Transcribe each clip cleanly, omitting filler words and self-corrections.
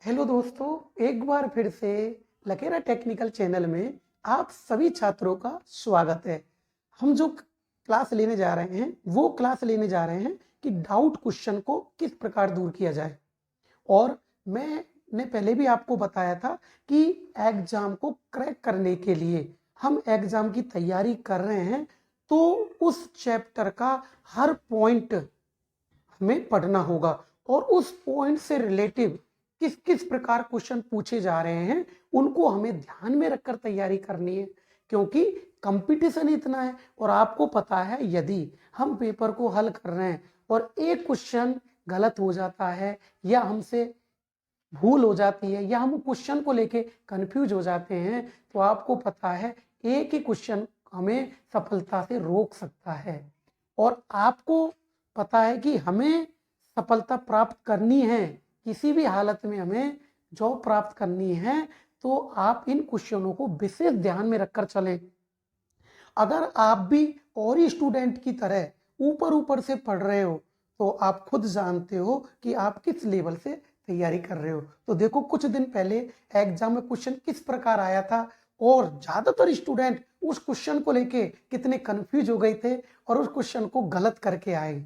Hello दोस्तों, एक बार फिर से लकेरा टेक्निकल चैनल में आप सभी छात्रों का स्वागत है। हम जो क्लास लेने जा रहे हैं वो क्लास लेने जा रहे हैं कि डाउट क्वेश्चन को किस प्रकार दूर किया जाए। और मैंने पहले भी आपको बताया था कि एग्जाम को क्रैक करने के लिए हम एग्जाम की तैयारी कर रहे हैं, तो उस चैप्टर का हर पॉइंट हमें पढ़ना होगा और उस पॉइंट से रिलेटिव किस किस प्रकार क्वेश्चन पूछे जा रहे हैं उनको हमें ध्यान में रखकर तैयारी करनी है, क्योंकि कंपटीशन इतना है। और आपको पता है, यदि हम पेपर को हल कर रहे हैं और एक क्वेश्चन गलत हो जाता है या हमसे भूल हो जाती है या हम क्वेश्चन को लेके कंफ्यूज हो जाते हैं, तो आपको पता है एक ही क्वेश्चन हमें सफलता से रोक सकता है। और आपको पता है कि हमें सफलता प्राप्त करनी है, किसी भी हालत में हमें जॉब प्राप्त करनी है, तो आप इन क्वेश्चनों को विशेष ध्यान में रखकर चलें। अगर आप भी और ही स्टूडेंट की तरह ऊपर ऊपर से पढ़ रहे हो, तो आप खुद जानते हो कि आप किस लेवल से तैयारी कर रहे हो। तो देखो, कुछ दिन पहले एग्जाम में क्वेश्चन किस प्रकार आया था और ज्यादातर स्टूडेंट उस क्वेश्चन को लेके कितने कंफ्यूज हो गए थे और उस क्वेश्चन को गलत करके आए।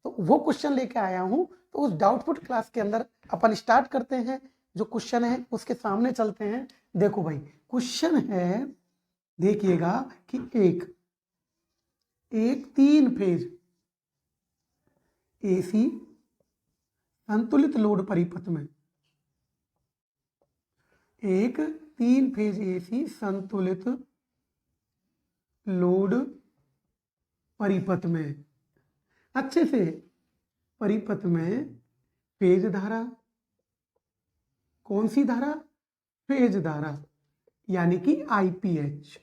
तो वो क्वेश्चन लेके आया हूं, तो उस डाउटफुल क्लास के अंदर अपन स्टार्ट करते हैं। जो क्वेश्चन है उसके सामने चलते हैं। देखो भाई, क्वेश्चन है, देखिएगा कि एक एक 3 फेज एसी संतुलित लोड परिपथ में, एक 3 फेज एसी संतुलित लोड परिपथ में, अच्छे से परिपथ में फेज धारा, कौन सी धारा? फेज धारा, यानी कि आईपीएच।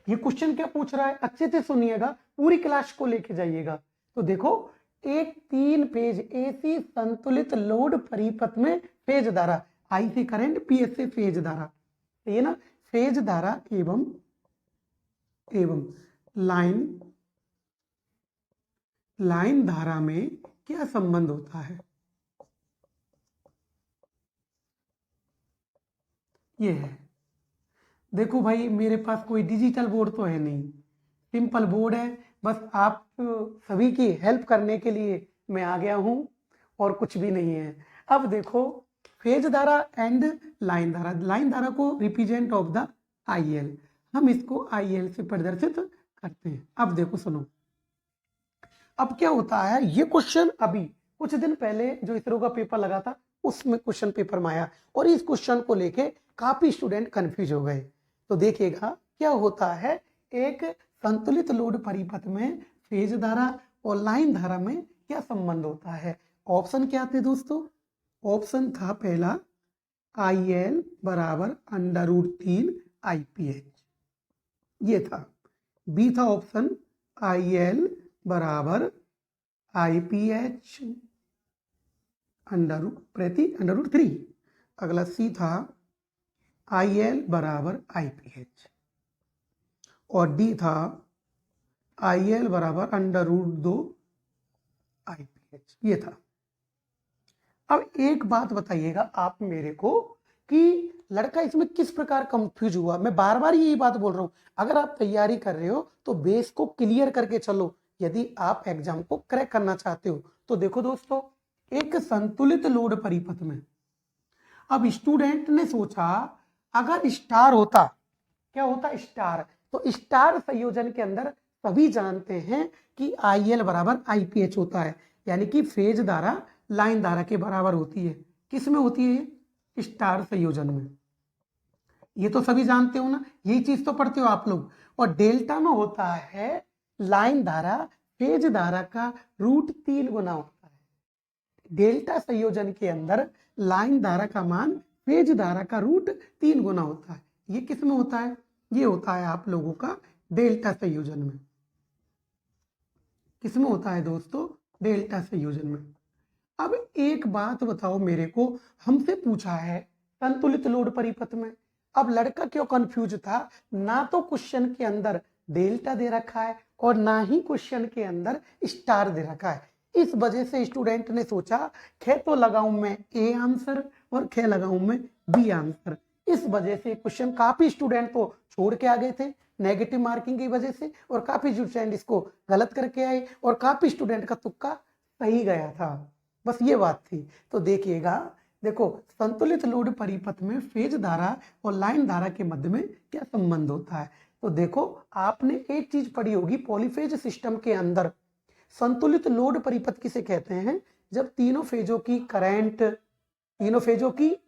ये क्वेश्चन क्या पूछ रहा है, अच्छे से सुनिएगा, पूरी क्लास को लेके जाइएगा। तो देखो, एक 3 फेज एसी संतुलित लोड परिपथ में फेज धारा, आई से करंट, पी से फेज धारा, ये ना, फेज धारा एवं लाइन धारा में क्या संबंध होता है। ये है, देखो भाई, मेरे पास कोई डिजिटल बोर्ड तो है नहीं, सिंपल बोर्ड है, बस आप सभी की हेल्प करने के लिए मैं आ गया हूं और कुछ भी नहीं है। अब देखो, फेज धारा एंड लाइन धारा को रिप्रेजेंट ऑफ द आईएल, हम इसको आईएल से प्रदर्शित करते हैं। अब देखो, सुनो, अब क्या होता है, ये क्वेश्चन अभी कुछ दिन पहले जो इसरो का पेपर लगा था उसमें क्वेश्चन पेपर में आया और इस क्वेश्चन को लेके काफी स्टूडेंट कंफ्यूज हो गए। तो देखिएगा क्या होता है, एक संतुलित लोड परिपथ में फेज धारा और लाइन धारा में क्या संबंध होता है। ऑप्शन क्या थे दोस्तों? ऑप्शन था पहला, IL बराबर √3 IPH, ये था। बी था ऑप्शन, IL बराबर IPH √3। अगला सी था IL बराबर IPH, और डी था IL बराबर √2 IPH, ये था। अब एक बात बताइएगा आप मेरे को कि लड़का इसमें किस प्रकार कंफ्यूज हुआ। मैं बार बार यही बात बोल रहा हूं, अगर आप तैयारी कर रहे हो तो बेस को क्लियर करके चलो, यदि आप एग्जाम को क्रैक करना चाहते हो। तो देखो दोस्तों, एक संतुलित लोड परिपथ में, अब स्टूडेंट ने सोचा अगर स्टार होता, क्या होता? स्टार। तो स्टार संयोजन के अंदर सभी जानते हैं कि IL बराबर IPH होता है, यानी कि फेज धारा लाइन धारा के बराबर होती है। किस में होती है? स्टार संयोजन में। ये तो सभी जानते हो ना, यही चीज तो पढ़ते हो आप लोग। और डेल्टा में होता है लाइन धारा फेज धारा का √3 गुना होता है। डेल्टा संयोजन के अंदर लाइन धारा का मान फेज धारा का √3 गुना होता है। ये किस में होता है? ये होता है आप लोगों का डेल्टा संयोजन में। किस में होता है दोस्तों? डेल्टा संयोजन में। अब एक बात बताओ मेरे को, हमसे पूछा है संतुलित लोड परिपथ में। अब लड़का क्यों कंफ्यूज था? ना तो क्वेश्चन के अंदर डेल्टा दे रखा है और ना ही क्वेश्चन के अंदर स्टार दे रखा है। इस वजह से स्टूडेंट ने सोचा खे तो लगाऊं मैं ए आंसर और खे लगाऊं मैं बी आंसर। इस वजह से क्वेश्चन काफी स्टूडेंट तो छोड़ के आ गए थे नेगेटिव मार्किंग की वजह से, और काफी स्टूडेंट इसको गलत करके आए, और काफी स्टूडेंट का तुक्का सही गया था। बस ये बात थी। तो देखिएगा, देखो संतुलित लोड परिपथ में फेज धारा और लाइन धारा के मध्य में क्या संबंध होता है। तो देखो आपने एक चीज पढ़ी होगी, पॉलीफेज सिस्टम के अंदर संतुलित लोड परिपथ किसे कहते हैं, जब तीनों फेजों की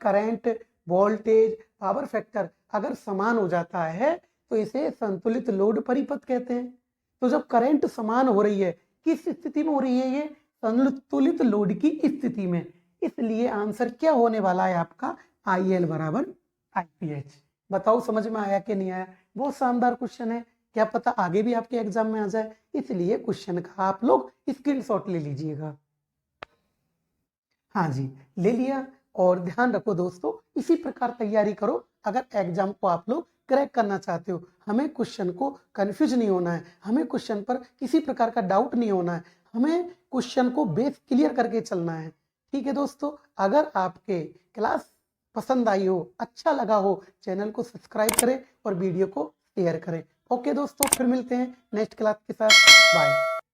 करंट वोल्टेज पावर फैक्टर अगर समान हो जाता है तो इसे संतुलित लोड परिपथ कहते हैं। तो जब करंट समान हो रही है, किस स्थिति में हो रही है, ये संतुलित लोड की स्थिति में, इसलिए आंसर क्या होने वाला है आपका IL बराबर IPH। बताओ समझ में आया कि नहीं आया। बहुत शानदार क्वेश्चन है, क्या पता आगे भी आपके एग्जाम में आ जाए, इसलिए क्वेश्चन का आप लोग स्क्रीनशॉट ले लीजिएगा। हाँ जी, ले लिया। और ध्यान रखो दोस्तों, इसी प्रकार तैयारी करो अगर एग्जाम को आप लोग क्रैक करना चाहते हो। हमें क्वेश्चन को कंफ्यूज नहीं होना है, हमें क्वेश्चन पर किसी प्रकार का डाउट नहीं होना है, हमें क्वेश्चन को बेस क्लियर करके चलना है। ठीक है दोस्तों, अगर आपके क्लास पसंद आई हो, अच्छा लगा हो, चैनल को सब्सक्राइब करें और वीडियो को शेयर करें। ओके दोस्तों, फिर मिलते हैं नेक्स्ट क्लास के साथ। बाय।